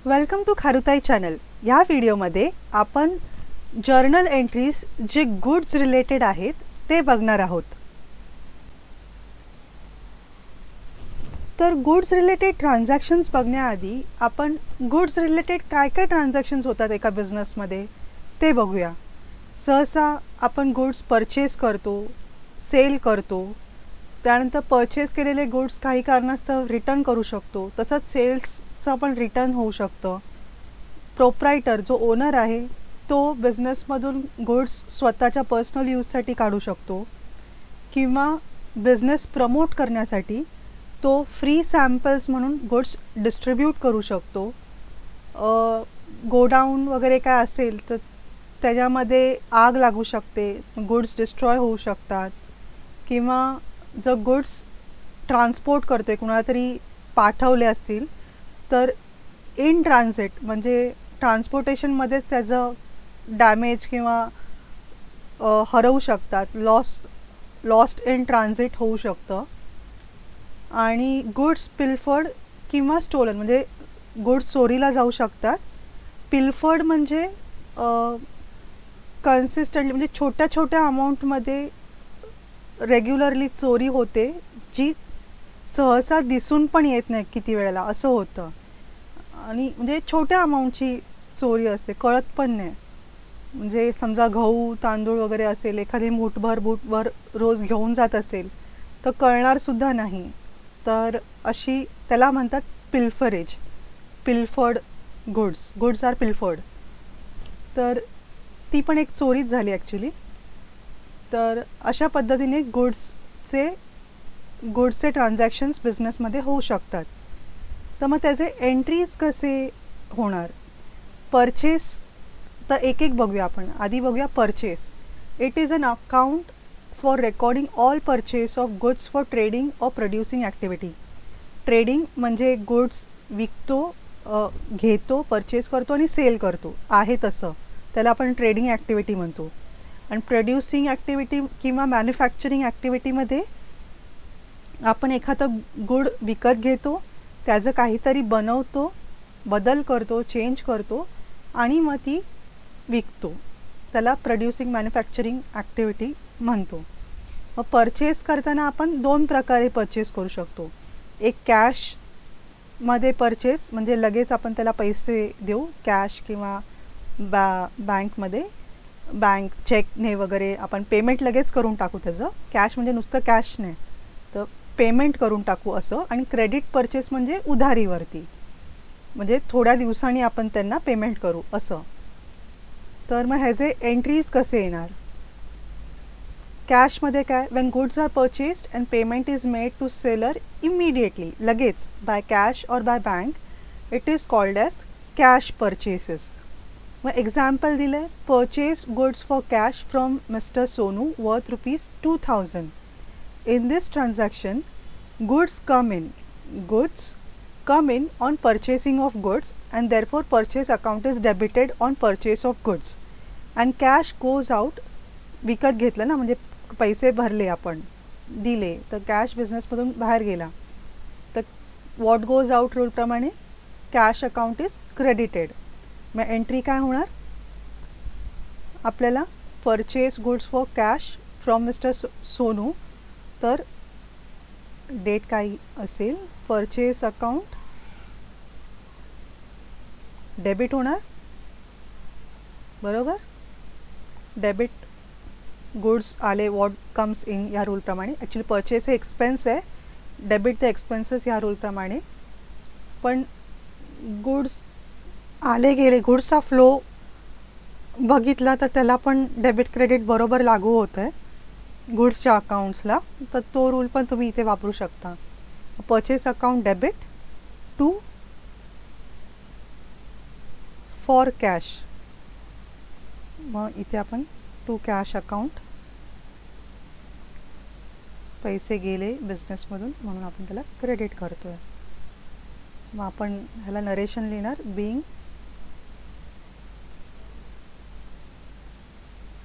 Welcome to खारुताई channel. या व्हिडिओमध्ये आपण जर्नल एंट्रीज जे गुड्स रिलेटेड आहेत ते बघणार आहोत. तर गुड्स रिलेटेड ट्रान्झॅक्शन्स बघण्याआधी आपण गुड्स रिलेटेड काय काय ट्रान्झॅक्शन्स होतात एका बिझनेसमध्ये ते बघूया. सहसा आपण गुड्स परचेस करतो, सेल करतो, त्यानंतर परचेस केलेले गुड्स काही कारणास्तव रिटर्न करू शकतो. तसंच सेल्सचं पण रिटर्न होऊ शकतं. प्रोप्रायटर जो ओनर आहे तो बिझनेसमधून गुड्स स्वतःच्या पर्सनल यूजसाठी काढू शकतो किंवा बिझनेस प्रमोट करण्यासाठी तो फ्री सॅम्पल्स म्हणून गुड्स डिस्ट्रीब्यूट करू शकतो. गोडाऊन वगैरे काय असेल तर त्याच्यामध्ये आग लागू शकते, गुड्स डिस्ट्रॉय होऊ शकतात. किंवा जर गुड्स ट्रान्सपोर्ट करतो आहे, कुणाला तरी पाठवले असतील तर इन ट्रान्झिट म्हणजे ट्रान्सपोर्टेशनमध्येच त्याचं डॅमेज किंवा हरवू शकतात, लॉस्ट इन ट्रान्झिट होऊ शकतं. आणि गुड्स पिल्फर्ड किंवा स्टोलन म्हणजे गुड्स चोरीला जाऊ शकतात. पिल्फर्ड म्हणजे कन्सिस्टंटली म्हणजे छोट्या छोट्या अमाऊंटमध्ये रेग्युलरली चोरी होते, जी सहसा दिसून पण येत नाही किती वेळेला असं होतं. आणि म्हणजे छोट्या अमाऊंटची चोरी असते, कळत पण नाही. म्हणजे समजा गहू तांदूळ वगैरे असेल, एखादी मूठभर रोज घेऊन जात असेल तर कळणारसुद्धा नाही. तर अशी त्याला म्हणतात पिल्फरेज, पिल्फर्ड गुड्स आर पिल्फर्ड. तर ती पण एक चोरीच झाली ॲक्च्युली. तर अशा पद्धतीने गुड्सचे ट्रान्झॅक्शन्स बिझनेसमध्ये होऊ शकतात. तर मग त्याचे एंट्रीज कसे होणार? परचेस तर एक एक बघूया आपण. आधी बघूया purchase. It is an account for recording all purchase of goods for trading or producing activity. Trading म्हणजे गुड्स विकतो, घेतो, परचेस करतो आणि सेल करतो आहे तसं, त्याला आपण ट्रेडिंग ॲक्टिव्हिटी म्हणतो. आणि प्रोड्युसिंग ॲक्टिव्हिटी किंवा मॅन्युफॅक्चरिंग ॲक्टिव्हिटीमध्ये आपण एखादं गुड विकत घेतो, त्याचं काहीतरी बनवतो, बदल करतो, चेंज करतो आणि मग ती विकतो. त्याला प्रोड्युसिंग मॅन्युफॅक्चरिंग ॲक्टिव्हिटी म्हणतो. मग परचेस करताना आपण दोन प्रकारे परचेस करू शकतो. एक कॅशमध्ये परचेस म्हणजे लगेच आपण त्याला पैसे देऊ, कॅश किंवा बँकमध्ये बँक चेकने वगैरे आपण पेमेंट लगेच करून टाकू त्याचं. कॅश म्हणजे नुसतं कॅश नाही तर पेमेंट करून टाकू असं. आणि क्रेडिट परचेस म्हणजे उधारीवरती, म्हणजे थोड्या दिवसांनी आपण त्यांना पेमेंट करू असं. तर मग ह्याचे एंट्रीज कसे येणार? कॅशमध्ये काय? When goods are purchased and payment is made to seller immediately, लगेच by cash or by bank, it is called as cash purchases. मग एक्झाम्पल दिलं आहे, purchase goods for cash from mister Sonu worth ₹2000. In this transaction, goods come in on purchasing of goods and therefore purchase account is debited on purchase of goods and cash goes out. विकत घेतलं ना, म्हणजे पैसे भरले, आपण दिले, तर cash बिझनेसमधून बाहेर गेला. तर वॉट गोज आउट रूलप्रमाणे कॅश अकाउंट इज क्रेडिटेड. मग एंट्री काय होणार आपल्याला? Purchase goods for cash from mister Sonu, तर डेट काही असेल, परचेस अकाउंट डेबिट होणार, बरोबर. डेबिट गुड्स आले, वॉट कम्स इन या रूलप्रमाणे. ॲक्च्युली परचेस हे एक्सपेन्स आहे, डेबिट द एक्सपेन्सेस या रूलप्रमाणे. पण गुड्स आले गेले, गुड्सचा फ्लो बघितला तर त्याला पण डेबिट क्रेडिट बरोबर लागू होतं आहे गुड्सच्या अकाउंट्सला. तर तो रूल पण तुम्ही इथे वापरू शकता. Purchase account debit to for cash. मग इथे आपण टू कॅश अकाउंट, पैसे गेले बिझनेसमधून म्हणून आपण त्याला क्रेडिट करतो आहे. मग आपण ह्याला नरेशन लिहिणार, being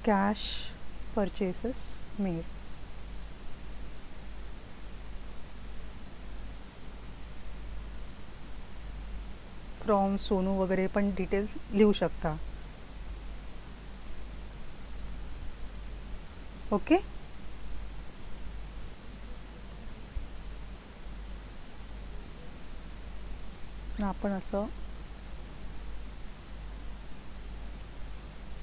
cash purchases made. From Sonu वगैरे पण डिटेल्स लिहू शकता. ओके. आपण असं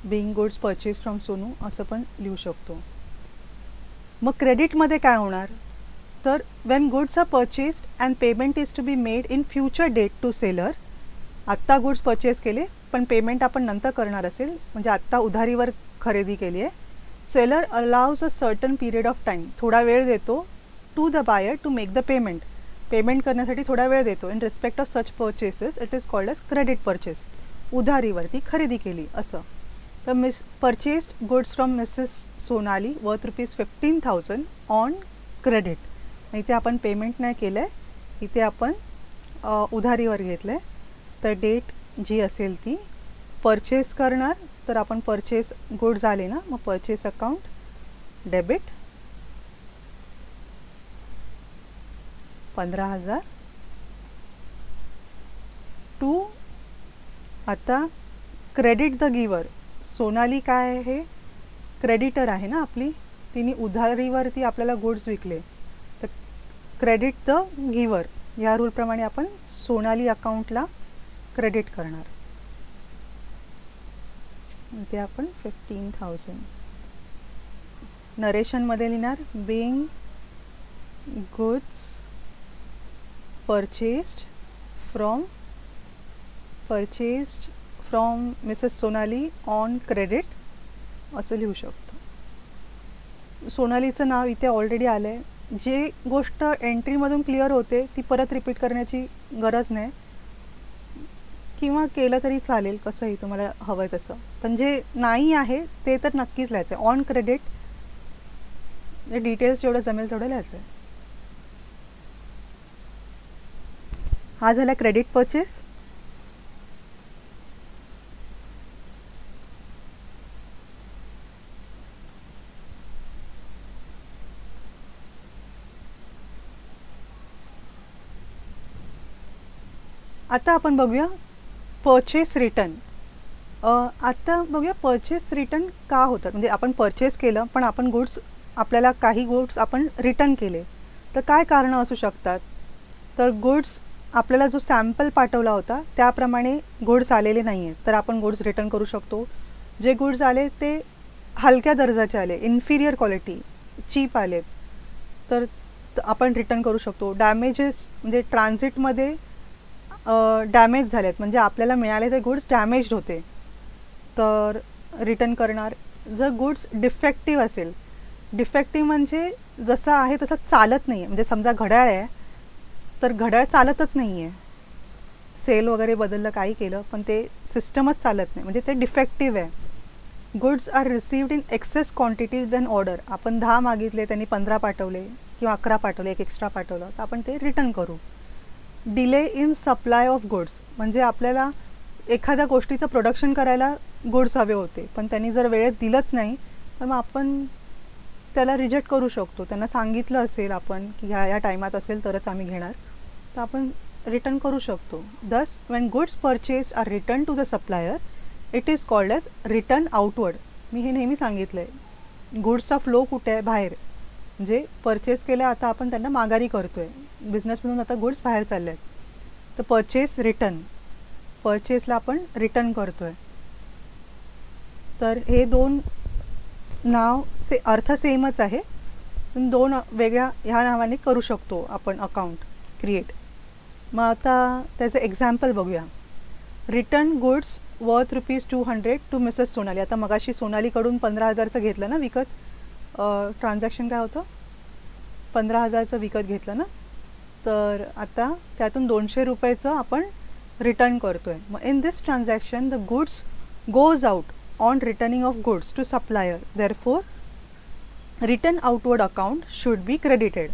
being goods purchase from Sonu असं पण लिहू शकतो. मग क्रेडिटमध्ये काय होणार तर when goods are purchased and payment is to be made in future date to seller. आत्ता गुड्स परचेस केले पण पेमेंट आपण नंतर करणार असेल म्हणजे आत्ता उधारीवर खरेदी केली आहे. Seller allows a certain period of time, थोडा वेळ देतो to the buyer to make the payment. Payment करण्यासाठी थोडा वेळ देतो. In respect of such purchases it is called as credit purchase. उधारीवरती खरेदी केली असं. तर purchased goods from missus Sonali worth ₹15,000 on credit. इथे आपण पेमेंट नाही केलं आहे, इथे आपण उधारीवर घेतलं आहे. तर डेट जी असेल ती परचेस करणार. तर आपण परचेस गुड्स आले ना, मग परचेस अकाउंट डेबिट 15,000 टू आता क्रेडिट द गिवर. सोनाली काय आहे क्रेडिटर आहे ना आपली, तिने उधारीवरती आपल्याला गुड्स विकले. तर क्रेडिट द गिवर या रूलप्रमाणे आपण सोनाली अकाउंटला क्रेडिट करणार. ते आपण 15,000 नरेशनमध्ये लिहिणार. Being goods purchased from missus Sonali on credit असं लिहू शकतो. सोनालीचं नाव इथे ऑलरेडी आलं आहे. जे गोष्ट एंट्रीमधून क्लिअर होते ती परत रिपीट करण्याची गरज नाही, किंवा केलं तरी चालेल, कसंही तुम्हाला हवं आहे तसं. पण जे नाही आहे ते तर नक्कीच लिहायचं आहे. ऑन क्रेडिट डिटेल्स जेवढं जमेल तेवढं लिहायचं आहे. हा झाला क्रेडिट परचेस. आता आपण बघूया परचेस रिटर्न. आता बघूया परचेस रिटर्न का होतात. म्हणजे आपण परचेस केलं पण आपण गुड्स आपल्याला काही गुड्स आपण रिटर्न केले, तर काय कारणं असू शकतात. तर गुड्स आपल्याला जो सॅम्पल पाठवला होता त्याप्रमाणे गुड्स आलेले नाही आहेत, तर आपण गुड्स रिटर्न करू शकतो. जे गुड्स आले ते हलक्या दर्जाचे आले, इन्फिरियर क्वालिटी, चीप आलेत, तर आपण रिटर्न करू शकतो. डॅमेजेस म्हणजे ट्रान्झिटमध्ये डॅमेज झालेत, म्हणजे आपल्याला मिळाले ते गुड्स डॅमेज्ड होते, तर रिटर्न करणार. जर गुड्स डिफेक्टिव्ह असेल, डिफेक्टिव्ह म्हणजे जसं आहे तसं चालत नाही आहे. म्हणजे समजा घड्याळ आहे तर घड्याळ चालतच नाही आहे, सेल वगैरे बदललं काही केलं पण ते सिस्टमच चालत नाही, म्हणजे ते डिफेक्टिव्ह आहे. Goods are received in excess quantities than order. आपण 10 मागितले, त्यांनी 15 पाठवले किंवा 11 पाठवले, एक एक्स्ट्रा पाठवलं, तर आपण ते रिटर्न करू. Delay in supply of goods म्हणजे आपल्याला एखाद्या गोष्टीचं प्रोडक्शन करायला गुड्स हवे होते पण त्यांनी जर वेळेत दिलंच नाही, तर मग आपण त्याला रिजेक्ट करू शकतो. त्यांना सांगितलं असेल आपण की ह्या टायमात असेल तरच आम्ही घेणार, तर आपण रिटर्न करू शकतो. Thus when goods purchased are return to the supplier it is called as return outward. मी हे नेहमी सांगितलं आहे, गुड्सचा फ्लो कुठे आहे, बाहेर. म्हणजे परचेस केलं, आता आपण त्यांना माघारी करतो आहे, बिझनेसमधून आता गुड्स बाहेर चालले आहेत, तर परचेस रिटर्न, परचेसला आपण रिटर्न करतो आहे. तर हे दोन नाव अर्थ सेमच आहे, पण दोन वेगळ्या ह्या नावाने करू शकतो आपण अकाउंट क्रिएट. मग आता त्याचं एक्झाम्पल बघूया. Return goods worth ₹200 to Mrs Sonali. आता मगाशी सोनालीकडून 15,000चं घेतलं ना विकत, ट्रान्झॅक्शन काय होतं, 15,000चं विकत घेतलं ना, तर आता त्यातून ₹200 आपण रिटर्न करतो आहे. मग in this transaction the goods goes out on returning of goods to supplier, therefore return outward account should be credited.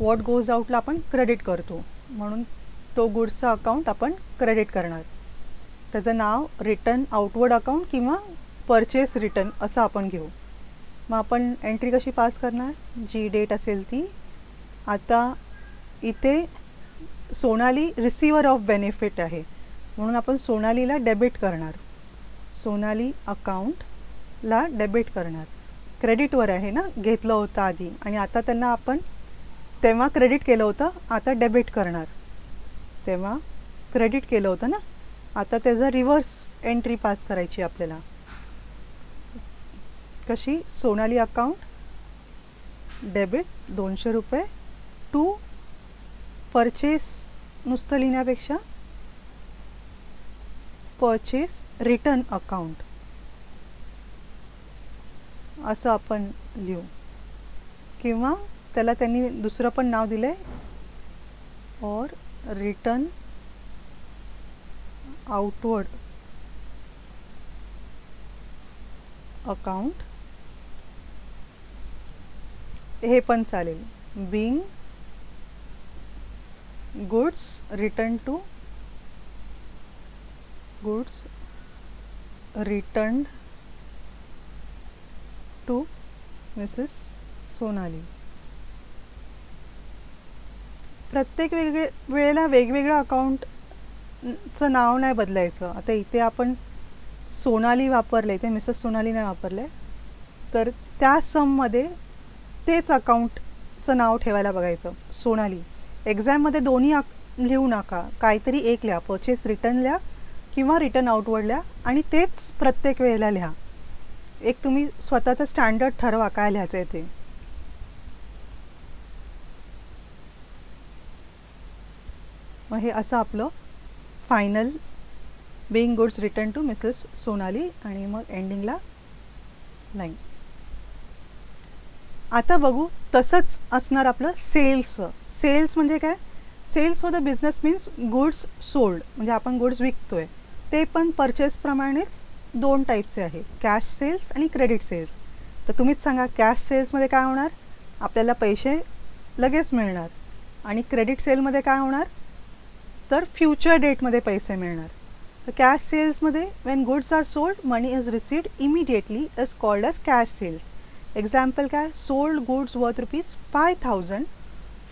What goes आउटला आपण क्रेडिट करतो, म्हणून तो गुड्सचा अकाउंट आपण क्रेडिट करणार. त्याचं नाव रिटर्न आउटवर्ड अकाउंट किंवा परचेस रिटर्न असं आपण घेऊ. मग आपण एंट्री कशी पास करणार, जी डेट असेल ती. आता इथे सोनाली रिसिवर ऑफ बेनिफिट आहे, म्हणून आपण सोनालीला डेबिट करणार. सोनाली अकाउंटला डेबिट करणार. क्रेडिटवर आहे ना, घेतलं होतं आधी आणि आता त्यांना आपण तेव्हा क्रेडिट केलं होतं, आता डेबिट करणार. तेव्हा क्रेडिट केलं होतं ना, आता त्याचं रिव्हर्स एंट्री पास करायची आपल्याला. कशी? सोनाली अकाउंट डेबिट 200 रुपये टू परचेस, नुसतं लिहिण्यापेक्षा परचेस रिटर्न अकाउंट असं आपण लिहू. किंवा त्याला त्यांनी दुसरं पण नाव दिलं आहे, और रिटर्न आउटवर्ड अकाउंट हे पण चालेल. Being goods return to goods returned to Mrs Sonali. प्रत्येक वेळेला वेगवेगळं अकाउंटचं नाव नाही बदलायचं. आता इथे आपण सोनाली वापरले, इथे मिसेस सोनाली नाही वापरले, तर त्या सममध्ये तेच अकाउंटचं नाव ठेवायला बघायचं, सोनाली. एक्झाममध्ये दोन्ही लिहू नका, काहीतरी एक लिहा, परचेस रिटर्न लिहा किंवा रिटर्न आउटवर्ड लिहा आणि तेच प्रत्येक वेळेला लिहा. एक तुम्ही स्वतःचं स्टँडर्ड ठरवा काय लिहायचं आहे ते. मग हे असं आपलं final being goods return to Mrs Sonali आणि मग एंडिंगला लाईन. आता बघू तसंच असणार आपलं सेल्सचं. सेल्स म्हणजे काय? Sales for the business means goods sold, म्हणजे आपण गुड्स विकतोय. ते पण परचेसप्रमाणेच दोन टाईपचे आहे, कॅश सेल्स आणि क्रेडिट सेल्स. तर तुम्हीच सांगा, कॅश सेल्समध्ये काय होणार? आपल्याला पैसे लगेच मिळणार. आणि क्रेडिट सेलमध्ये काय होणार? तर फ्युचर डेटमध्ये पैसे मिळणार. तर कॅश सेल्समध्ये when goods are sold money is received immediately is called as cash sales. Example काय? Sold goods worth ₹5,000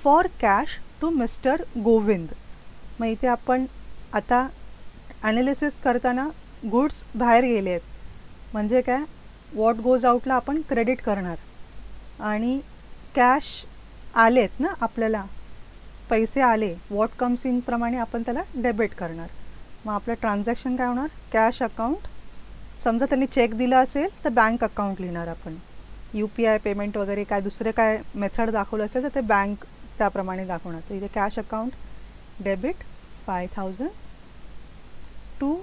for cash to mister Govind. मग इथे आपण आता ॲनालिसिस करताना गुड्स बाहेर गेले आहेत म्हणजे काय? वॉट गोज आउटला आपण क्रेडिट करणार आणि कॅश आलेत ना, आपल्याला पैसे आले, वॉट कम्स इन प्रमाणे आपण त्याला डेबिट करणार. मग आपलं ट्रान्झॅक्शन काय होणार? Cash account. समजा त्यांनी चेक दिला असेल तर बँक अकाउंट लिहिणार आपण. UPI पेमेंट वगैरे काय दुसरे काय मेथड दाखवलं असेल तर ते बँक त्याप्रमाणे दाखवणार. तर इथे cash account debit 5,000 to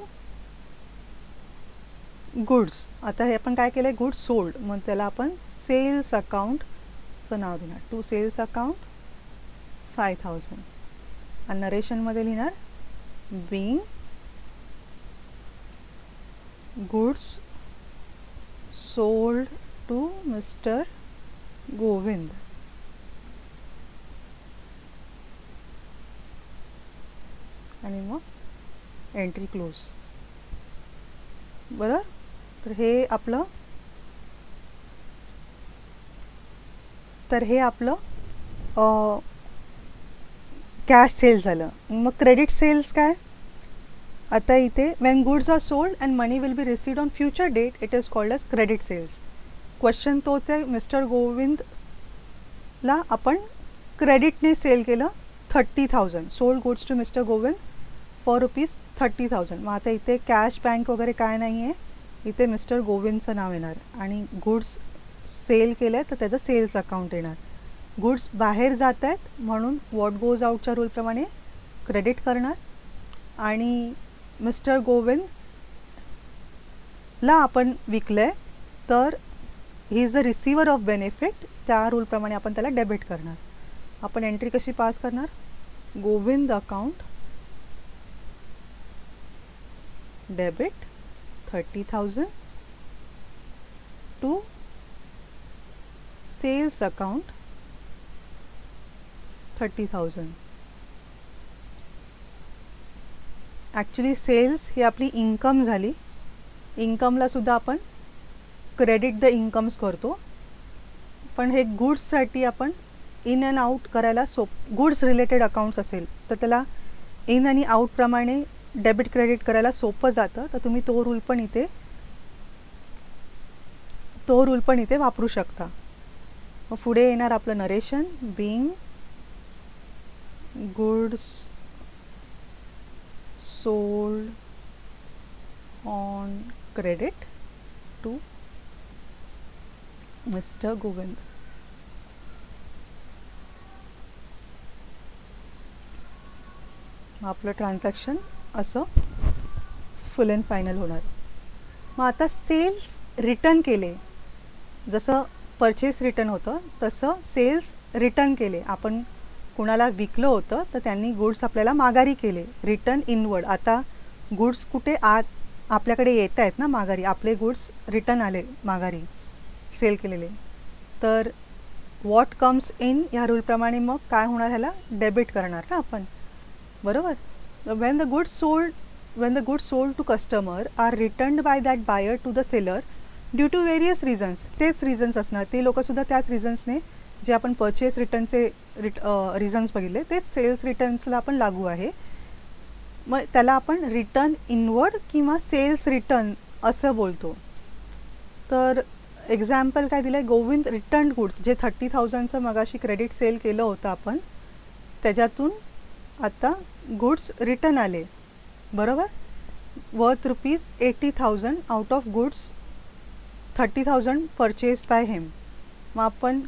goods. आता हे आपण काय केलं आहे? गुड्स सोल्ड, मग त्याला आपण सेल्स अकाउंटचं नाव देणार. टू सेल्स अकाउंट 5,000 आणि नरेशनमध्ये लिहिणार being goods sold to mister Govind. आणि मग एंट्री क्लोज. बरं, तर हे आपलं कॅश सेल झालं. मग क्रेडिट सेल्स काय? आता इथे when goods are sold and money will be received on future date it is called as credit sales. Question तोच आहे, मिस्टर गोविंदला आपण क्रेडिटने सेल केलं 30,000. Sold goods to mister Govind for ₹30,000. मग आता इथे कॅश बँक वगैरे काय नाही आहे, इथे मिस्टर गोविंदचं नाव येणार आणि गुड्स सेल केलं आहे तर त्याचं सेल्स अकाउंट येणार. गुड्स बाहेर जात आहेत म्हणून वॉट गोज आउटच्या रूलप्रमाणे क्रेडिट करणार आणि मिस्टर गोविंदला आपण विकलं आहे तर he is the receiver of benefit, त्या रूलप्रमाणे आपण त्याला डेबिट करणार. आपण एंट्री कशी पास करणार? Govind account debit 30,000 to sales account 30,000. Actually sales ही आपली इन्कम झाली. इन्कमला सुद्धा आपण क्रेडिट द इन्कम्स करतो, पण हे गुड्ससाठी आपण इन अँड आउट करायला गुड्स रिलेटेड अकाउंट्स असेल तर त्याला इन आणि आउटप्रमाणे डेबिट क्रेडिट करायला सोपं जातं, तर तुम्ही तो रूल पण इथे वापरू शकता. मग पुढे येणार आपलं narration. Being goods sold on credit to mister Govind. आपलं ट्रान्झॅक्शन असं फुल अँड फायनल होणार. मग आता सेल्स रिटर्न केले, जसं परचेस रिटर्न होतं तसं सेल्स रिटर्न केले. आपण कुणाला विकलं होतं तर त्यांनी गुड्स आपल्याला माघारी केले, रिटर्न इनवर्ड. आता गुड्स कुठे आत आपल्याकडे येत आहेत ना माघारी, आपले गुड्स रिटर्न आले माघारी सेल केलेले. तर वॉट कम्स इन ह्या रूलप्रमाणे मग काय होणार, ह्याला डेबिट करणार ना आपण, बरोबर. when the goods sold to customer are returned by that buyer to the seller due to various reasons, तेच रिझन्स असणार, ते लोकंसुद्धा त्याच रिझन्सने जे आपण परचेस रिटर्नचे रिझन्स बघितले तेच सेल्स रिटर्न्सला आपण लागू आहे. मग त्याला आपण रिटर्न इनवर्ड किंवा सेल्स रिटर्न असं बोलतो. तर एक्झाम्पल काय दिलं आहे, गोविंद रिटर्न गुड्स, जे 30,000चं मगाशी क्रेडिट सेल केलं होतं आपण, त्याच्यातून आता गुड्स रिटर्न आले, बरोबर, worth ₹80,000 out of goods 30,000 purchased by him. मग आपण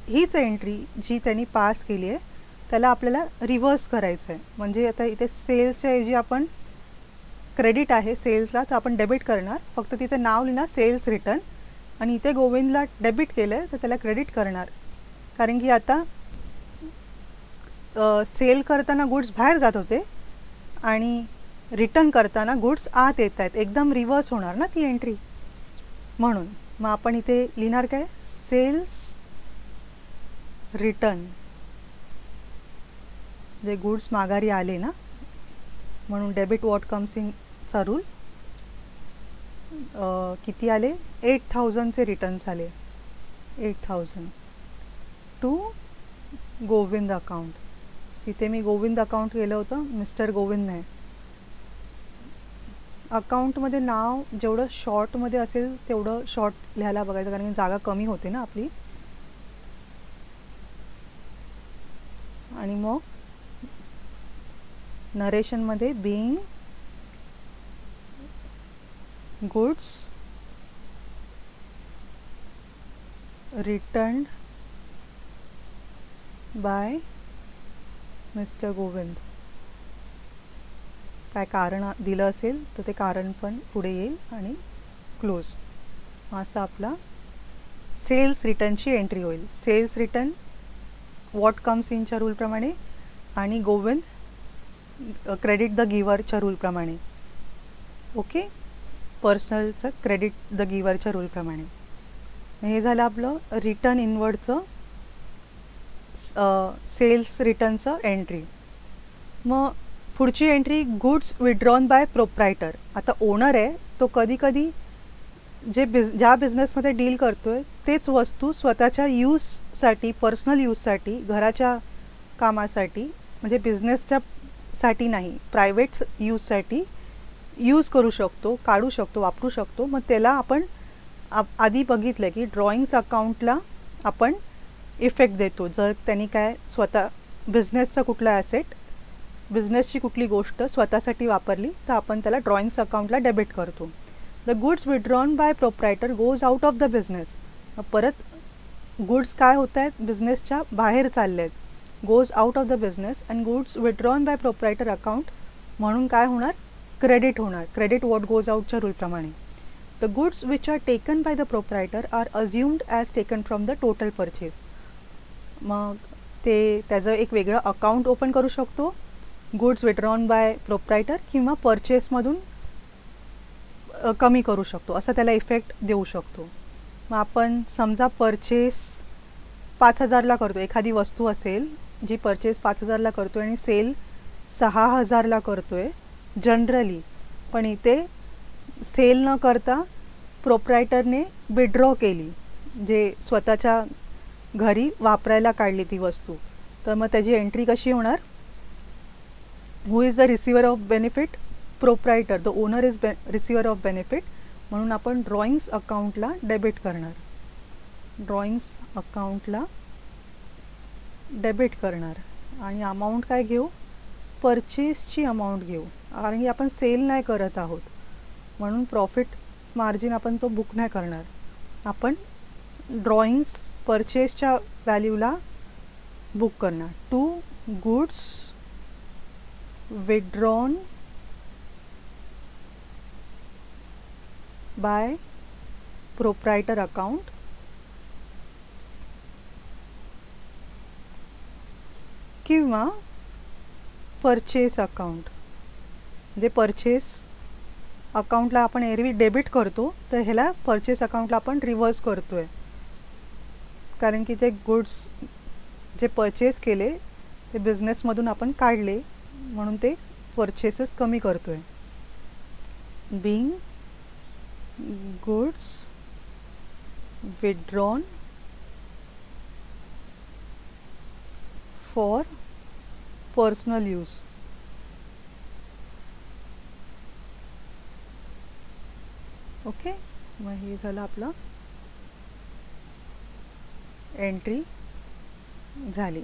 हीच एंट्री जी त्यांनी पास केली आहे त्याला आपल्याला रिव्हर्स करायचं आहे. म्हणजे आता इथे सेल्सच्या ऐवजी आपण क्रेडिट आहे सेल्सला, तर आपण डेबिट करणार, फक्त तिथे नाव लिहिणार सेल्स रिटर्न, आणि इथे गोविंदला डेबिट केलं आहे तर त्याला क्रेडिट करणार. कारण की आता सेल करताना गुड्स बाहेर जात होते आणि रिटर्न करताना गुड्स आत येत आहेत, एकदम रिव्हर्स होणार ना ती एंट्री, म्हणून. मग आपण इथे लिहिणार काय, सेल्स रिटर्न, जे गुड्स माघारी आले ना, म्हणून डेबिट वॉट कम्स इन चा रूल. किती आले, 8,000चे रिटर्न्स आले, 8,000 टू गोविंद अकाउंट. तिथे मी गोविंद अकाउंट केलं होतं, मिस्टर गोविंद नाही. अकाउंटमध्ये नाव जेवढं शॉर्टमध्ये असेल तेवढं शॉर्ट लिहायला बघायचं, कारण जागा कमी होते ना आपली. आणि मग नरेशनमध्ये being goods returned by mister Govind, काय कारण दिलं असेल तर ते कारण पण पुढे येईल आणि क्लोज. असा आपला सेल्स रिटर्नची एंट्री होईल. सेल्स रिटर्न वॉट कम्स इनच्या रूलप्रमाणे आणि गोविंद क्रेडिट द गिवरच्या रूलप्रमाणे. ओके, पर्सनलचं क्रेडिट द गिवरच्या रूलप्रमाणे. हे झालं आपलं रिटर्न इनवर्डचं सेल्स रिटर्नचं एंट्री. मग पुढची entry goods withdrawn by proprietor. आता ओनर आहे तो कधी कधी ज्या बिझनेसमध्ये डील करतो आहे तेच वस्तू स्वतःच्या यूजसाठी, पर्सनल यूजसाठी, घराच्या कामासाठी, म्हणजे बिझनेसच्या साठी नाही, प्रायव्हेट यूजसाठी यूज करू शकतो, काढू शकतो, वापरू शकतो. मग त्याला आपण आधी बघितलं की ड्रॉइंग्स अकाउंटला आपण इफेक्ट देतो. जर त्यांनी काय स्वतः बिझनेसचा कुठला ॲसेट, बिझनेसची कुठली गोष्ट स्वतःसाठी वापरली तर आपण त्याला ड्रॉइंग्स अकाउंटला डेबिट करतो. The goods withdrawn by proprietor goes out of the business. परत गुड्स काय होत आहेत, बिझनेसच्या बाहेर चालले आहेत, goes out of the business, and goods withdrawn by proprietor account म्हणून काय होणार, क्रेडिट होणार, क्रेडिट वॉट गोज आउटच्या रूलप्रमाणे. The goods which are taken by the proprietor are assumed as taken from the total purchase. मग ते त्याचं एक वेगळं अकाउंट ओपन करू शकतो, गुड्स विड्रॉन बाय प्रोप्रायटर, किंवा परचेसमधून कमी करू शकतो, असं त्याला इफेक्ट देऊ शकतो. मग आपण समजा परचेस 5,000ला करतो, एखादी वस्तू असेल जी परचेस 5,000ला करतो आणि सेल 6,000ला करतो आहे जनरली, पण इथे सेल न करता प्रोप्रायटरने विड्रॉ केली, जे स्वतःच्या घरी वापरायला काढली ती वस्तू, तर मग त्याची एंट्री कशी होणार, who is the receiver of benefit? Proprietor, the owner is receiver of benefit, म्हणून आपण ड्रॉइंग्स अकाउंटला डेबिट करणार. ड्रॉइंग्स अकाउंटला डेबिट करणार आणि अमाऊंट काय घेऊ? परचेसची अमाऊंट घेऊ, कारण की आपण सेल नाही करत आहोत म्हणून प्रॉफिट मार्जिन आपण तो बुक नाही करणार. आपण ड्रॉइंग्स परचेसच्या व्हॅल्यूला बुक करणार. To goods withdrawn by proprietor account किंवा परचेस अकाउंट. जे परचेस अकाउंटला आपण एरवी डेबिट करतो तर ह्याला परचेस अकाउंटला आपण रिव्हर्स करतोय, कारण की ते गुड्स जे परचेस केले ते बिझनेसमधून आपण काढले म्हणून ते परचेसेस कमी करतोय. Being goods withdrawn for personal use. Okay, मग हे झालं आपलं एंट्री झाली.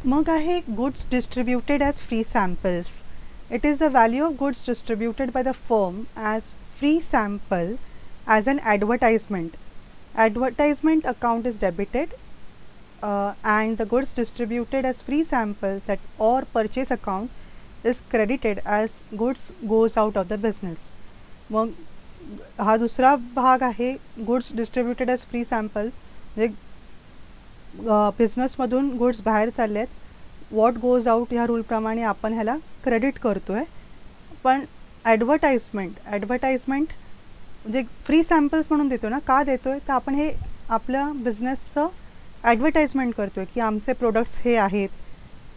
मग आहे goods distributed as free samples. It is the value of goods distributed by the firm as free sample as an advertisement. Advertisement account is debited and the goods distributed as free samples that or purchase account is credited as goods goes out of the business. मग हा दुसरा भाग आहे goods distributed as free sample, म्हणजे बिझनेसमधून goods बाहेर चालले आहेत, what goes out ह्या रूलप्रमाणे आपण ह्याला क्रेडिट करतो आहे. पण ॲडव्हर्टाइजमेंट म्हणजे फ्री सॅम्पल्स म्हणून देतो ना, का देतो आहे तर आपण हे आपल्या बिझनेसचं ॲडव्हर्टाइजमेंट करतो आहे की आमचे प्रोडक्ट्स हे आहेत,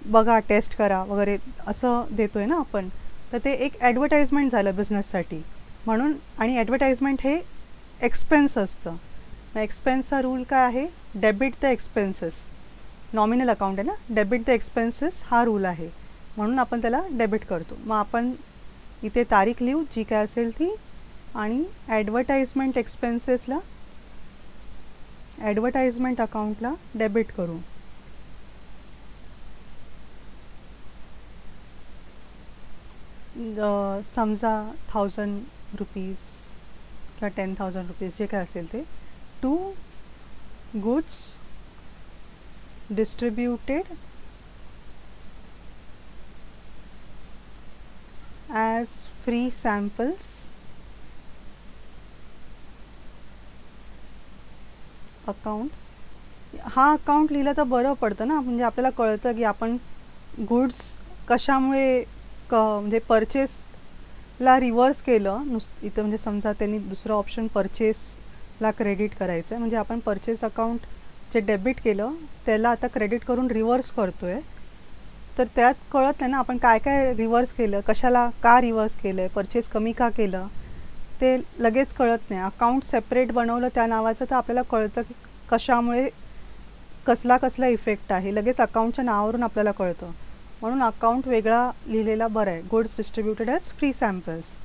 बघा, टेस्ट करा वगैरे असं देतो आहे ना आपण. तर ते एक ॲडव्हर्टाइजमेंट झालं बिझनेससाठी म्हणून. आणि ॲडव्हर्टाइजमेंट हे एक्सपेन्स असतं. मग एक्सपेन्सचा रूल काय आहे? Debit the expenses. Nominal account आहे ना, डेबिट द एक्सपेन्सेस हा रूल आहे म्हणून आपण त्याला डेबिट करतो. मग आपण इथे तारीख लिहू जी काय असेल ती आणि ॲडव्हर्टाइजमेंट एक्सपेन्सेसला ॲडव्हर्टाइजमेंट अकाउंटला डेबिट करू. समजा 1000 रुपीज किंवा 10,000 रुपीज जे काय असेल ते to goods distributed as free samples account. हा अकाउंट लिहिलं तर बरं पडतं ना, म्हणजे आपल्याला कळतं की आपण गुड्स कशामुळे म्हणजे परचेसला रिव्हर्स केलं. इथं म्हणजे समजा त्यांनी दुसरं ऑप्शन परचेसला क्रेडिट करायचं आहे, म्हणजे आपण परचेस अकाउंट जे डेबिट केलं त्याला आता क्रेडिट करून रिव्हर्स करतो आहे. तर त्यात कळत नाही ना आपण काय काय रिव्हर्स केलं, कशाला का रिव्हर्स केलं आहे, परचेस कमी का केलं ते लगेच कळत नाही. अकाउंट सेपरेट बनवलं त्या नावाचं तर आपल्याला कळतं की कशामुळे कसला इफेक्ट आहे, लगेच अकाउंटच्या नावावरून आपल्याला कळतं. म्हणून अकाउंट वेगळा लिहिलेला बरं आहे. Goods distributed as free samples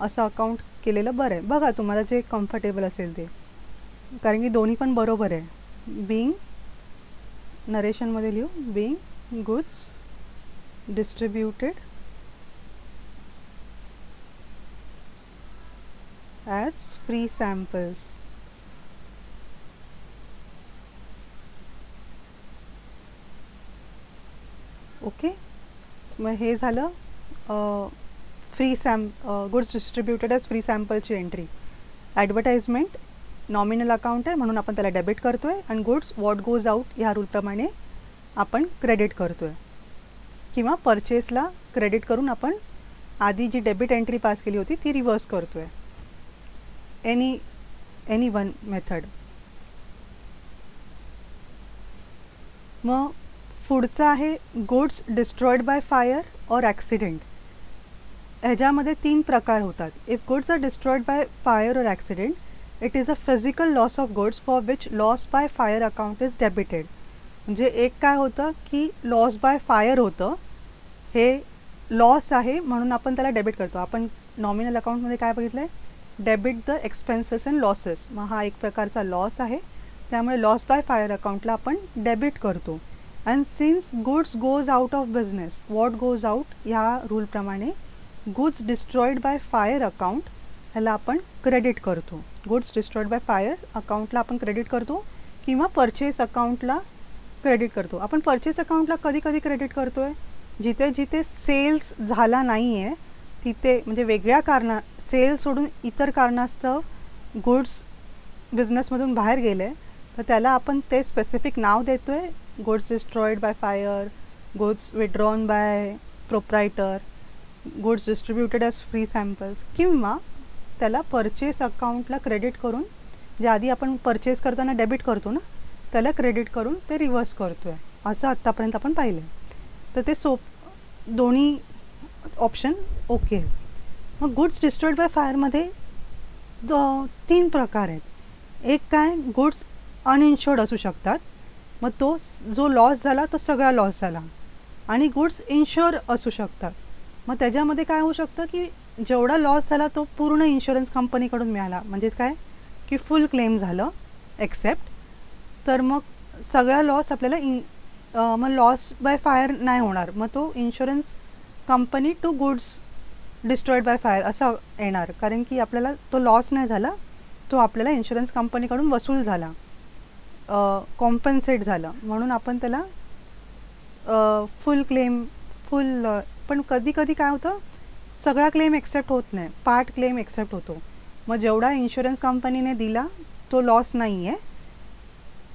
असं अकाउंट केलेलं बरं आहे. बघा तुम्हाला जे कम्फर्टेबल असेल ते, कारण की दोन्ही पण बरोबर आहे. बीइंग नरेशनमध्ये लिहू, being goods distributed as free samples. Okay, मग हे झालं गुड्स डिस्ट्रीब्युटेड ॲज फ्री सॅम्पलची एंट्री. ॲडव्हर्टाइजमेंट नॉमिनल अकाउंट आहे म्हणून आपण त्याला डेबिट करतो आहे आणि गुड्स वॉट गोज आउट ह्या रूलप्रमाणे आपण क्रेडिट करतो आहे. किंवा परचेसला क्रेडिट करून आपण आधी जी डेबिट एंट्री पास केली होती ती रिव्हर्स करतो आहे. Any one method. मग पुढचं आहे goods destroyed by fire or accident. ह्याच्यामध्ये 3 प्रकार होतात. If goods are destroyed by fire or accident it is a physical loss of goods for which loss by fire account is debited. म्हणजे एक काय होतं की लॉस बाय फायर होतं, हे लॉस आहे म्हणून आपण त्याला डेबिट करतो. आपण नॉमिनल अकाउंटमध्ये काय बघितलं आहे, debit the expenses and losses. मग हा एक प्रकारचा लॉस आहे, त्यामुळे लॉस बाय फायर अकाउंटला आपण डेबिट करतो. And since goods goes out of business, what goes out ह्या रूलप्रमाणे goods destroyed by fire account ह्याला आपण क्रेडिट करतो. गुड्स डिस्ट्रॉईड बाय फायर अकाउंटला आपण क्रेडिट करतो किंवा परचेस अकाउंटला क्रेडिट करतो. आपण परचेस अकाउंटला कधी कधी क्रेडिट करतो आहे, जिथे जिथे सेल्स झाला नाही आहे तिथे, म्हणजे वेगळ्या कारणा सेल सोडून इतर कारणास्तव गुड्स बिझनेसमधून बाहेर गेले तर त्याला आपण ते स्पेसिफिक नाव देतो आहे, goods destroyed by fire, goods withdrawn by proprietor, goods distributed as free samples. किंवा त्याला परचेस अकाउंटला क्रेडिट करून, जे आधी आपण परचेस करताना डेबिट करतो ना, त्याला क्रेडिट करून ते रिव्हर्स करतो आहे, असं आत्तापर्यंत आपण पाहिलं आहे. तर ते दोन्ही ऑप्शन ओके आहेत. मग गुड्स डिस्ट्रॉईड बाय फायरमध्ये 3 प्रकार आहेत. एक काय, गुड्स अनइन्शोर्ड असू शकतात, मग तो जो लॉस झाला तो सगळा लॉस झाला. आणि गुड्स इन्शुअर असू शकतात, मग त्याच्यामध्ये काय होऊ शकतं की जेवढा लॉस झाला तो पूर्ण इन्शुरन्स कंपनीकडून मिळाला, म्हणजे काय की फुल क्लेम झालं एक्सेप्ट. तर मग सगळा लॉस आपल्याला मग लॉस बाय फायर नाही होणार, मग तो insurance company to goods destroyed by fire असा येणार, कारण की आपल्याला तो लॉस नाही झाला, तो आपल्याला इन्शुरन्स कंपनीकडून वसूल झाला, कॉम्पन्सेट झालं, म्हणून आपण त्याला फुल क्लेम पण कधी कधी काय होतं, सगळा क्लेम एक्सेप्ट होत नाही, पार्ट क्लेम एक्सेप्ट होतो. मग जेवढा इन्शुरन्स कंपनीने दिला तो लॉस नाही आहे,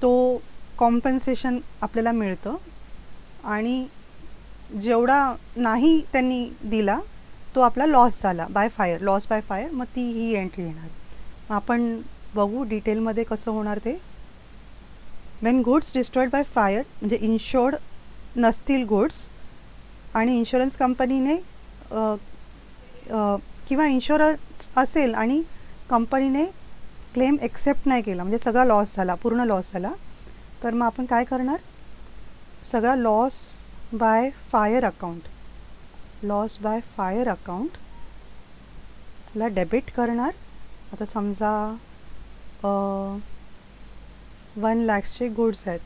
तो कॉम्पन्सेशन आपल्याला मिळतं. आणि जेवढा नाही त्यांनी दिला तो आपला लॉस झाला bye fire, loss by fire, मग ती ही एंट्री येणार. आपण बघू डिटेलमध्ये कसं होणार ते. Wien goods destroyed by fire म्हणजे इन्शोर्ड नसतील गुड्स आणि इन्शुरन्स कंपनीने किंवा इन्शुरन्स असेल आणि कंपनीने क्लेम एक्सेप्ट नाही केला, म्हणजे सगळा लॉस झाला, पूर्ण लॉस झाला, तर मग आपण काय करणार, सगळा loss by fire account, loss by fire अकाउंटला डेबिट करणार. आता समजा 1 लाखचे गुड्स आहेत,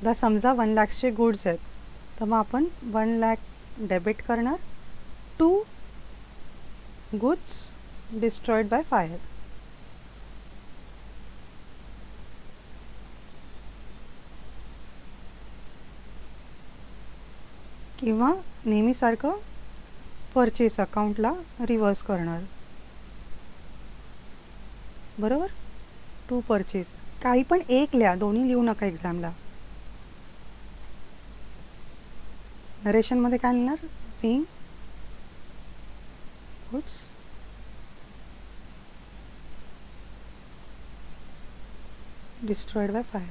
आता समजा 1 लाखचे गुड्स आहेत, तर मग आपण 1 लाख डेबिट करणार to goods destroyed by fire. किंवा नेहमीसारखं परचेस अकाउंटला रिव्हर्स करणार, बरोबर. टू परचेस, काही पण एक लिहा, दोन्ही लिहू नका एक्झामला. नरेशनमध्ये काय लिहिणार, being goods destroyed by fire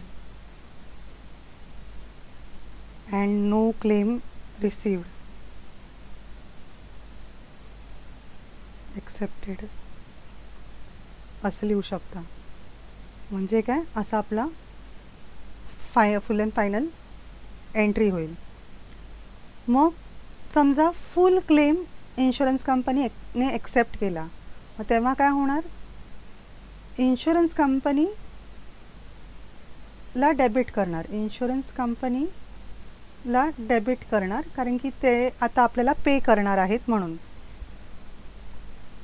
and no claim received accepted असं लिहू शकता. म्हणजे काय, असा आपला फुल अँड फायनल एंट्री होईल. मग समजा फुल क्लेम इन्शुरन्स कंपनीने एक्सेप्ट केला, मग तेव्हा काय होणार, इन्शुरन्स कंपनीला डेबिट करणार, इन्शुरन्स कंपनीला डेबिट करणार, कारण की ते आता आपल्याला पे करणार आहेत म्हणून.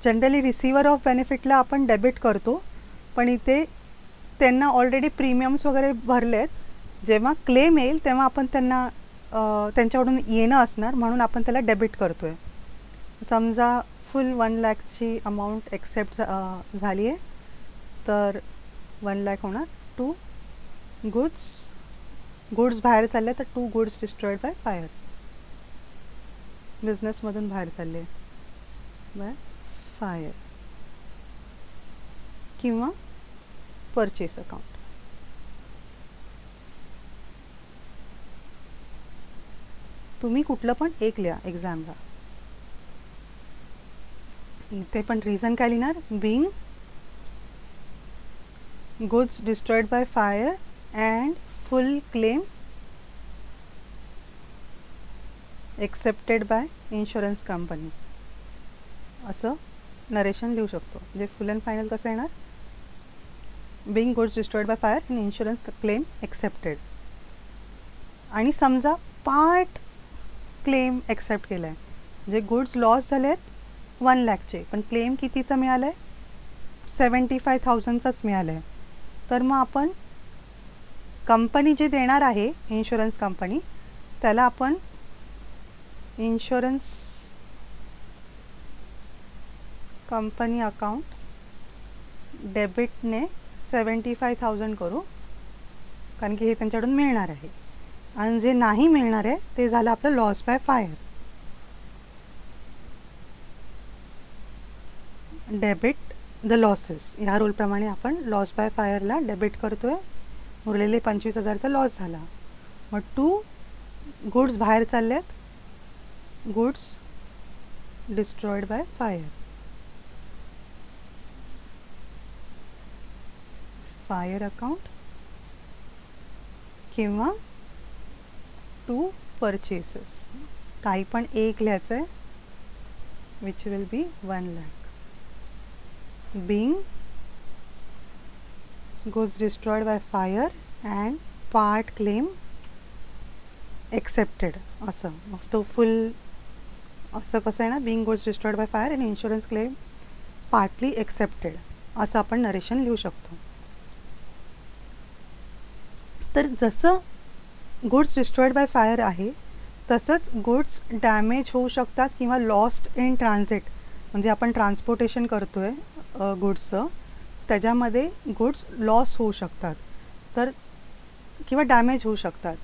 जनरली रिसिव्हर ऑफ बेनिफिटला आपण डेबिट करतो, पण इथे त्यांना ऑलरेडी प्रीमियम्स वगैरे भरले आहेत, जेव्हा क्लेम येईल तेव्हा आपण त्यांना त्यांच्याकडून येणं असणार, म्हणून आपण त्याला डेबिट करतो आहे. समजा फुल 1 लाखची अमाऊंट एक्सेप्ट झाली आहे, तर 1 लाख होणार टू गुड्स बाहेर चालले, तर to goods destroyed by fire, बिझनेसमधून बाहेर चालले बाय फायर. किंवा परचेस अकाउंट. तुम्ही कुठलं पण एक लिहा एक्झामला. इथे पण रिझन काय लिहिणार, being goods destroyed by fire and full claim accepted by insurance company, असं नरेशन लिहू शकतो. म्हणजे फुल अँड फायनल कसं येणार, Bing goods destroyed by fire and insurance claim accepted. आणि समजा पार्ट क्लेम एक्सेप्ट केला आहे, म्हणजे गुड्स लॉस झाले आहेत 1 लाखचे, पण क्लेम कितीचं मिळालं आहे, 75,000चाच मिळालं आहे. तर मग आपण कंपनी जे देणार आहे, इन्शुरन्स कंपनी, त्याला आपण इन्शुरन्स कंपनी अकाउंट डेबिटने 75,000 करू, कारण की हे त्यांच्याकडून मिळणार आहे. आणि जे नाही मिळणार आहे ते झालं आपलं loss by fire. Debit the losses, ह्या रूलप्रमाणे आपण लॉस बाय फायरला डेबिट करतोय. उरलेले 25,000चा लॉस झाला. मग 2 गुड्स बाहेर चाललेत, goods destroyed by fire, fire account किंवा 2 परचेसेस, काही पण एक लिहायचं आहे, which will be 1 lakh. Bing goods destroyed by fire and part claim accepted, असं. मग तो फुल असं कसं आहे ना, Bing goods destroyed by fire and insurance claim partly accepted, असं आपण नरेशन लिहू शकतो. तर जसं गुड्स डिस्ट्रॉयड बाय फायर आहे, तसंच गुड्स डॅमेज होऊ शकतात किंवा लॉस्ट इन ट्रान्झिट, म्हणजे आपण ट्रान्सपोर्टेशन करतो आहे गुड्सचं, त्याच्यामध्ये गुड्स लॉस होऊ शकतात, तर किंवा डॅमेज होऊ शकतात.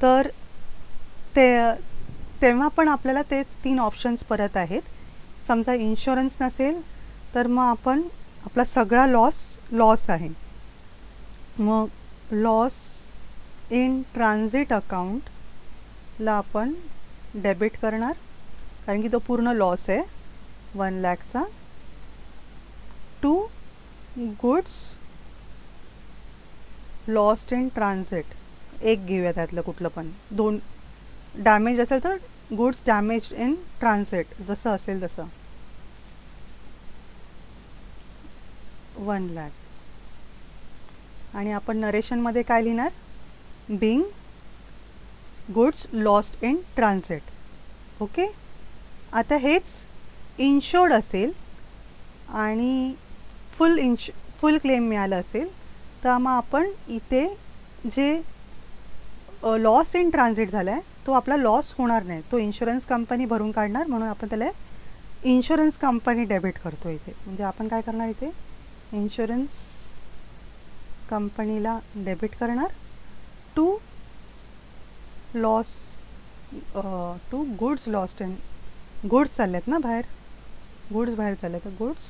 तर तेव्हा पण आपल्याला तेच 3 ऑप्शन्स परत आहेत. समजा इन्शुरन्स नसेल तर मग आपण आपला सगळा लॉस आहे, मग लॉस इन ट्रान्झिट अकाउंटला आपण डेबिट करणार, कारण की तो पूर्ण लॉस आहे 1 लाखचा. 2 गुड्स लॉस्ट इन ट्रान्झिट, एक घेऊया त्यातलं कुठलं पण, 2 डॅमेज असेल तर गुड्स डॅमेज इन ट्रान्झिट, जसं असेल तसं 1 लाख. आणि आपण नरेशनमध्ये काय लिहिणार, being goods lost in transit. Okay. आता हेच इन्शोर्ड असेल आणि फुल क्लेम मिळालं असेल, तर मग आपण इथे जे लॉस इन ट्रान्झिट झाला आहे तो आपला लॉस होणार नाही, तो इन्शुरन्स कंपनी भरून काढणार, म्हणून आपण त्याला इन्शुरन्स कंपनी डेबिट करतो इथे. म्हणजे आपण काय करणार, इथे इन्शुरन्स कंपनीला डेबिट करणार. 2 गुड्स लॉस्ट इन, गुड्स चाललेत ना बाहेर, गुड्स बाहेर चालले, तर goods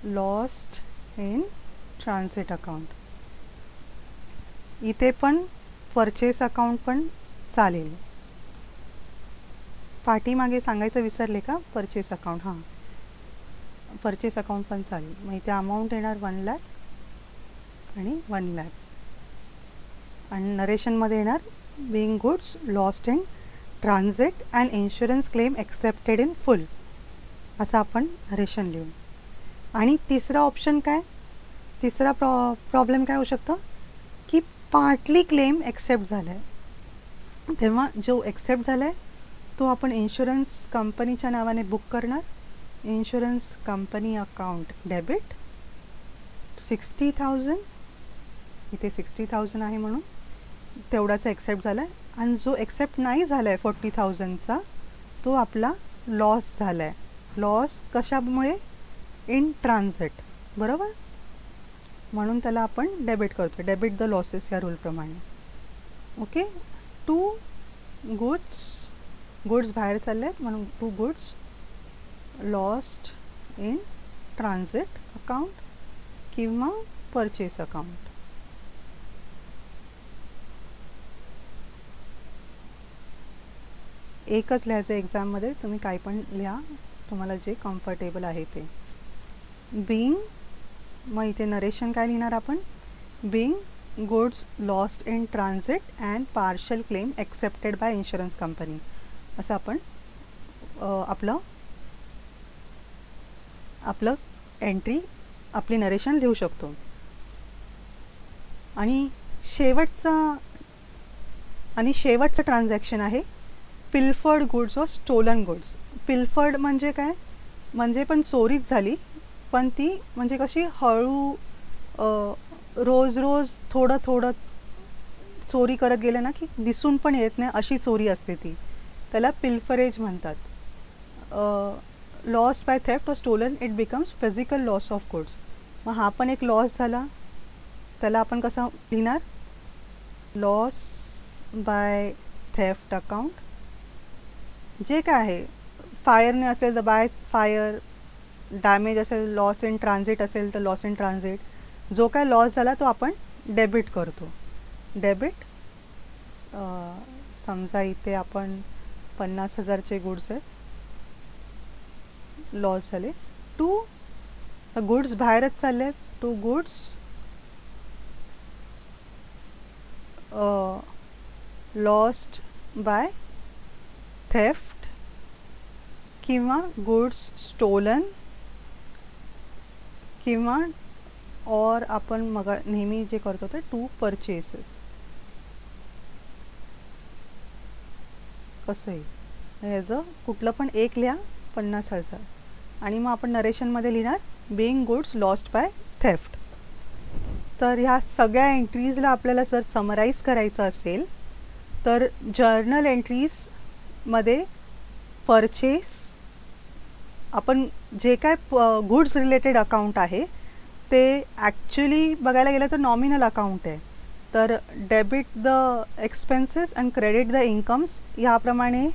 lost in transit account. इथे पण परचेस अकाउंट पण चालेल. पाठीमागे सांगायचं विसरले का, परचेस अकाउंट, हां, परचेस अकाउंट पण चालेल. मग इथे अमाऊंट येणार 1 लाख आणि 1 लाख. आणि नरेशनमध्ये येणार Bing goods lost in transit and insurance claim accepted in full, असं आपण नरेशन लिहू. आणि तिसरा ऑप्शन काय, तिसरा प्रॉब्लेम काय होऊ शकतो की पार्टली क्लेम एक्सेप्ट झाला आहे, तेव्हा जो एक्सेप्ट झाला आहे तो आपण इन्शुरन्स कंपनीच्या नावाने बुक करणार. इन्शुरन्स कंपनी अकाउंट डेबिट 60,000, इथे 60,000 आहे म्हणून तेवढाचा एक्सेप्ट झाला आहे. आणि जो एक्सेप्ट नाही झाला आहे 40,000चा, तो आपला लॉस झाला आहे. लॉस कशामुळे, इन ट्रान्झिट, बरोबर, म्हणून त्याला आपण डेबिट करतो, डेबिट द लॉसेस या रूलप्रमाणे. ओके. 2 गुड्स बाहेर चालले आहेत, म्हणून 2 goods lost in transit account किंवा परचेस अकाउंट. एकच लिहायचं एक्झाममध्ये, तुम्ही काही पण लिहा, तुम्हाला जे कम्फर्टेबल आहे ते. बिंग, मग इथे नरेशन काय लिहिणार आपण, Bing goods lost in transit and partial claim accepted by insurance company, असं आपण आपलं एंट्री, आपली नरेशन लिहू शकतो. आणि शेवटचं ट्रान्झॅक्शन आहे पिल्फर्ड गुड्स और स्टोलन गुड्स. पिल्फर्ड म्हणजे काय, म्हणजे पण चोरीच झाली, पण ती म्हणजे कशी हळू रोज रोज थोडं थोडं चोरी करत गेले ना की दिसून पण येत नाही अशी चोरी असते ती, त्याला पिल्फरेज म्हणतात. Lost by theft or stolen it becomes physical loss of goods. मग हा पण एक लॉस झाला, त्याला आपण कसं लिहिणार, लॉस बाय थेफ्ट अकाउंट. जे काय आहे, फायरने असेल तर बाय फायर, डॅमेज असेल, लॉस इन ट्रान्झिट असेल तर लॉस इन ट्रान्झिट, जो काय लॉस झाला तो आपण डेबिट करतो. डेबिट, समजा इथे आपण 50,000चे गुड्स आहेत, लॉस झाले. टू गुड्स बाहेरच चालले आहेत, to goods lost by theft किंवा गुड्स स्टोलन किंवा और आपण मग नेहमी जे करतो ते टू परचेसेस. कसंही ह्याचं कुठलं पण एक लिहा, 50,000, आणि मग आपण नरेशनमध्ये लिहिणार being goods lost by theft. तर ह्या सगळ्या एंट्रीजला आपल्याला जर समराईज करायचं असेल तर जर्नल एंट्रीजमध्ये परचेस, आपण जे काय गुड्स रिलेटेड अकाउंट आहे ते ॲक्च्युली बघायला गेलं तर नॉमिनल अकाउंट आहे, तर debit the expenses and credit the incomes ह्याप्रमाणे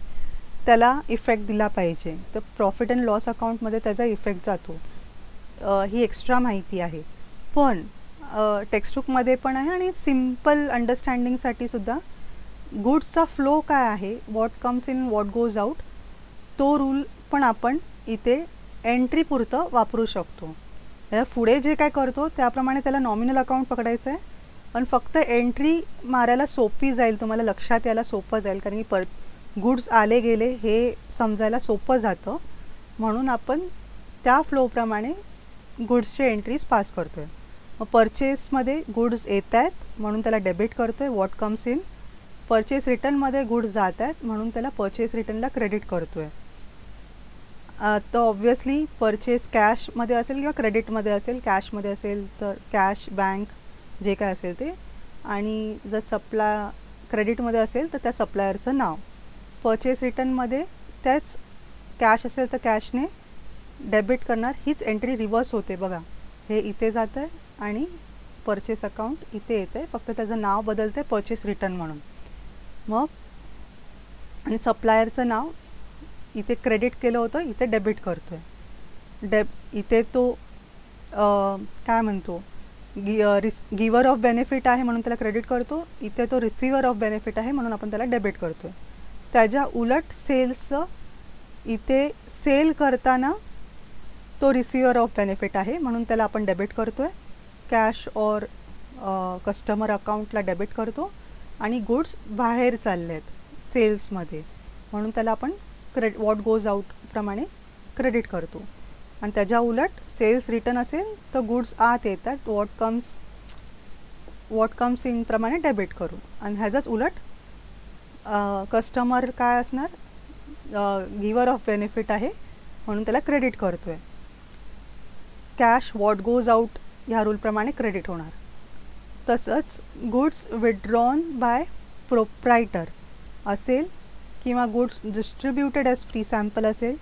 त्याला इफेक्ट दिला पाहिजे. तर प्रॉफिट अँड लॉस अकाउंटमध्ये त्याचा इफेक्ट जातो. ही एक्स्ट्रा माहिती आहे, पण टेक्स्टबुकमध्ये पण आहे आणि सिम्पल अंडरस्टँडिंगसाठी सुद्धा गुड्सचा फ्लो काय आहे, what comes in what goes out, तो रूल पण आपण इथे एंट्री पुरतं वापरू शकतो. पुढे जे काय करतो त्याप्रमाणे त्याला नॉमिनल अकाउंट पकडायचं आहे, पण फक्त एंट्री मारायला सोपी जाईल, तुम्हाला लक्षात यायला सोपं जाईल, कारण की गुड्स आले गेले हे समजायला सोपं जातं, म्हणून आपण त्या फ्लोप्रमाणे गुड्सचे एंट्रीज पास करतो आहे. मग परचेसमध्ये गुड्स येत आहेत म्हणून त्याला डेबिट करतो आहे, व्हॉट कम्स इन. परचेस रिटर्नमध्ये गुड्स जात आहेत म्हणून त्याला परचेस रिटर्नला क्रेडिट करतो आहे. तर ऑब्व्हियसली परचेस कॅशमध्ये असेल किंवा क्रेडिटमध्ये असेल, कॅशमध्ये असेल तर कॅश, बँक, जे काय असेल ते, आणि जर क्रेडिटमध्ये असेल तर त्या सप्लायरचं नाव. परचेस रिटर्नमध्ये त्याच कॅश असेल तर कॅशने डेबिट करणार, हीच एंट्री रिव्हर्स होते बघा. हे इथे जातं आहे आणि परचेस अकाउंट इथे येतं आहे, फक्त त्याचं नाव बदलतं आहे परचेस रिटर्न म्हणून. मग आणि सप्लायरचं नाव इथे क्रेडिट केलं होतं, इथे डेबिट करतो आहे. इथे तो काय म्हणतो, गिवर ऑफ बेनिफिट आहे म्हणून त्याला क्रेडिट करतो, इथे तो रिसिव्हर ऑफ बेनिफिट आहे म्हणून आपण त्याला डेबिट करतो आहे. त्याच्या उलट सेल्सचं इथे सेल करताना तो रिसिव्हर ऑफ बेनिफिट आहे म्हणून त्याला आपण डेबिट करतो आहे. कॅश और कस्टमर अकाउंटला डेबिट करतो, आणि गुड्स बाहेर चालले आहेत सेल्समध्ये म्हणून त्याला आपण व्हॉट गोज आउट प्रमाणे क्रेडिट करतो. आणि त्याच्या उलट सेल्स रिटर्न असेल तर गुड्स आत येतात, व्हॉट कम्स इन प्रमाणे डेबिट करू. आणि ह्याचाच उलट कस्टमर काय असणार, गिवर ऑफ बेनिफिट आहे म्हणून त्याला क्रेडिट करतो आहे. कॅश व्हॉट गोज आउट ह्या रूलप्रमाणे क्रेडिट होणार. तसंच गुड्स विड्रॉन बाय प्रोप्रायटर असेल किंवा goods distributed as free sample असेल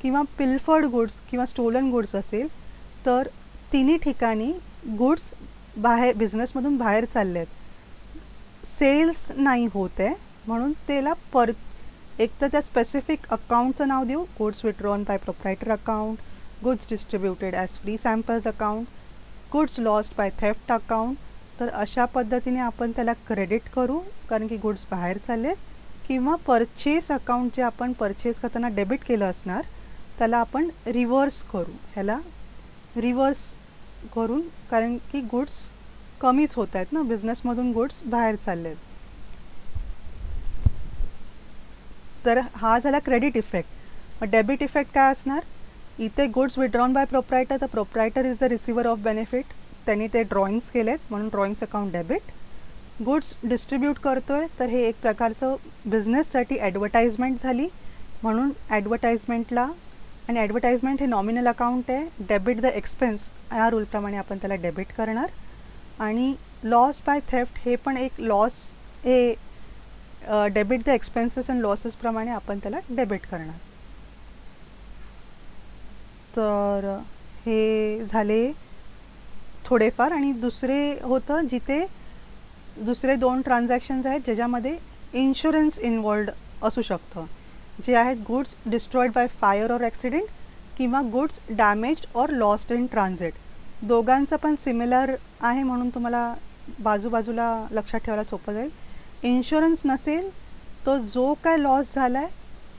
किंवा पिल्फर्ड गुड्स किंवा स्टोलन गुड्स असेल, तर तिन्ही ठिकाणी गुड्स बिझनेसमधून बाहेर चालले आहेत, सेल्स नाही होत आहे, म्हणून त्याला एक तर त्या स्पेसिफिक अकाउंटचं नाव देऊ, goods withdrawn by proprietor account, goods distributed as free samples account, goods lost by theft account. तर अशा पद्धतीने आपण त्याला क्रेडिट करू कारण की गुड्स बाहेर चालले, किंवा परचेस अकाउंट जे आपण परचेस करताना डेबिट केलं असणार त्याला आपण रिव्हर्स करू, ह्याला रिव्हर्स करून, कारण की गुड्स कमीच होत आहेत ना, बिझनेसमधून गुड्स बाहेर चालले आहेत. तर हा झाला क्रेडिट इफेक्ट. डेबिट इफेक्ट काय असणार, इथे गुड्स विड्रॉन बाय प्रोप्रायटर, तर proprietor is the receiver of benefit, त्यांनी ते ड्रॉइंग्स केलेत म्हणून drawings account debit. Goods distribute करतोय, तर हे एक प्रकारचं बिझनेससाठी ॲडव्हर्टाइजमेंट झाली म्हणून ॲडव्हर्टाइजमेंटला, आणि ॲडव्हर्टाइजमेंट हे नॉमिनल अकाउंट आहे, डेबिट द एक्सपेन्स ह्या रूलप्रमाणे आपण त्याला डेबिट करणार. आणि लॉस बाय थेफ्ट हे पण एक लॉस, हे डेबिट द एक्सपेन्सेस अँड लॉसेसप्रमाणे आपण त्याला डेबिट करणार. तर हे झाले थोडेफार. आणि दुसरे होतं जिथे दुसरे 2 ट्रान्झॅक्शन्स आहेत ज्याच्यामध्ये इन्शुरन्स इन्वॉल्ड असू शकतं, जे आहेत goods destroyed by fire or accident किंवा goods damaged or lost in transit. दोघांचं पण सिमिलर आहे म्हणून तुम्हाला बाजूबाजूला लक्षात ठेवायला सोपं जाईल. इन्शुरन्स नसेल तो जो काय लॉस झाला आहे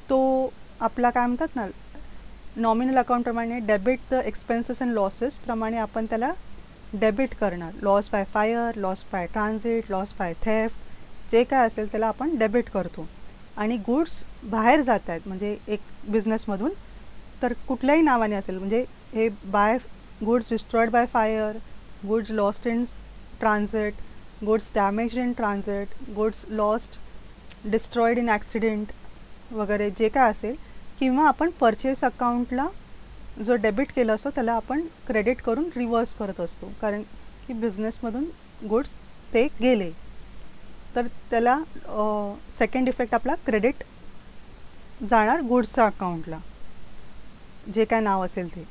तो आपला काय म्हणतात ना, नॉमिनल अकाउंटप्रमाणे debit the expenses and losses प्रमाणे आपण त्याला डेबिट करणार. Loss by fire, loss by transit, loss by theft जे काय असेल त्याला आपण डेबिट करतो. आणि गुड्स बाहेर जात आहेत म्हणजे एक बिझनेसमधून, तर कुठल्याही नावाने असेल, म्हणजे हे by goods destroyed by fire, goods lost in transit, goods damaged in transit, goods lost destroyed in accident वगैरे जे काय असेल, किंवा आपण परचेस अकाउंटला जो डेबिट केला असतो त्याला आपण क्रेडिट करून रिव्हर्स करत असतो, कारण की बिझनेसमधून गुड्स ते गेले. तर त्याला सेकंड इफेक्ट आपला क्रेडिट जाणार गुड्सच्या अकाउंटला, जे काय नाव असेल ते.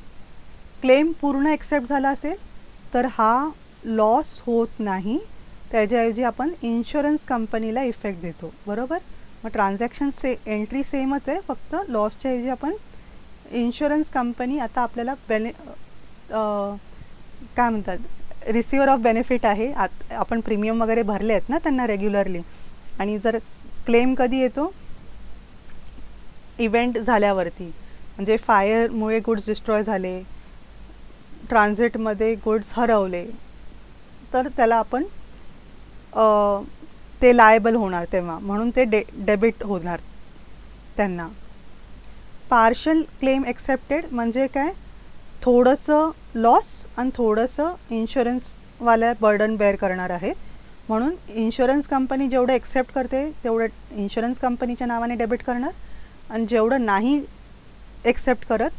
क्लेम पूर्ण एक्सेप्ट झाला असेल तर हा लॉस होत नाही, त्याच्याऐवजी आपण इन्शुरन्स कंपनीला इफेक्ट देतो, बरोबर. मग ट्रान्झॅक्शन एंट्री सेमच आहे, फक्त लॉसच्या ऐवजी आपण इन्शुरन्स कंपनी आता आपल्याला काय म्हणतात, रिसिव्हर ऑफ बेनिफिट आहे. आपण प्रीमियम वगैरे भरले आहेत ना त्यांना रेग्युलरली, आणि जर क्लेम कधी येतो, इव्हेंट झाल्यावरती, म्हणजे फायरमुळे गुड्स डिस्ट्रॉय झाले, ट्रान्झिटमध्ये गुड्स हरवले, तर त्याला आपण ते लायबल होणार तेव्हा, म्हणून ते डेबिट होणार त्यांना. पार्शल क्लेम एक्सेप्टेड म्हणजे काय, थोडंसं लॉस आणि थोडंसं इन्शुरन्सवाल्या बर्डन बेअर करणार आहे, म्हणून इन्शुरन्स कंपनी जेवढं एक्सेप्ट करते तेवढं इन्शुरन्स कंपनीच्या नावाने डेबिट करणार, आणि जेवढं नाही एक्सेप्ट करत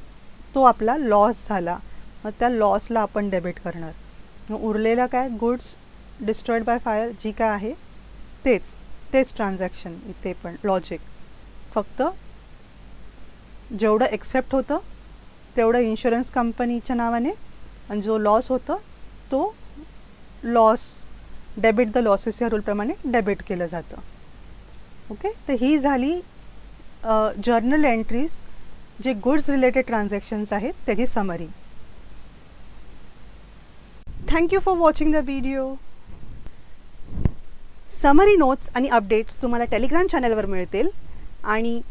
तो आपला लॉस झाला, मग त्या लॉसला आपण डेबिट करणार. मग उरलेलं काय, गुड्स डिस्ट्रॉईड बाय फायर जी काय आहे तेच ट्रान्झॅक्शन, इथे पण लॉजिक, फक्त जेवढं एक्सेप्ट होतं तेवढं इन्शुरन्स कंपनीच्या नावाने, आणि जो लॉस होतं तो लॉस, डेबिट द लॉसेस या रूलप्रमाणे डेबिट केलं जातं. ओके, तर ही झाली जर्नल एंट्रीज जे गुड्स रिलेटेड ट्रान्झॅक्शन्स आहेत त्याची summary. Thank you for watching the video. Summary notes आणि अपडेट्स तुम्हाला टेलिग्राम चॅनलवर मिळतील, आणि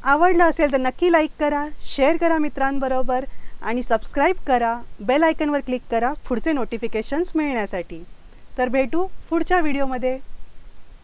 आवडलं असेल तर नक्की लाईक करा, शेअर करा मित्रांबरोबर, आणि सबस्क्राईब करा, बेल आयकनवर क्लिक करा पुढचे नोटिफिकेशन्स मिळण्यासाठी. तर भेटू पुढच्या व्हिडिओमध्ये.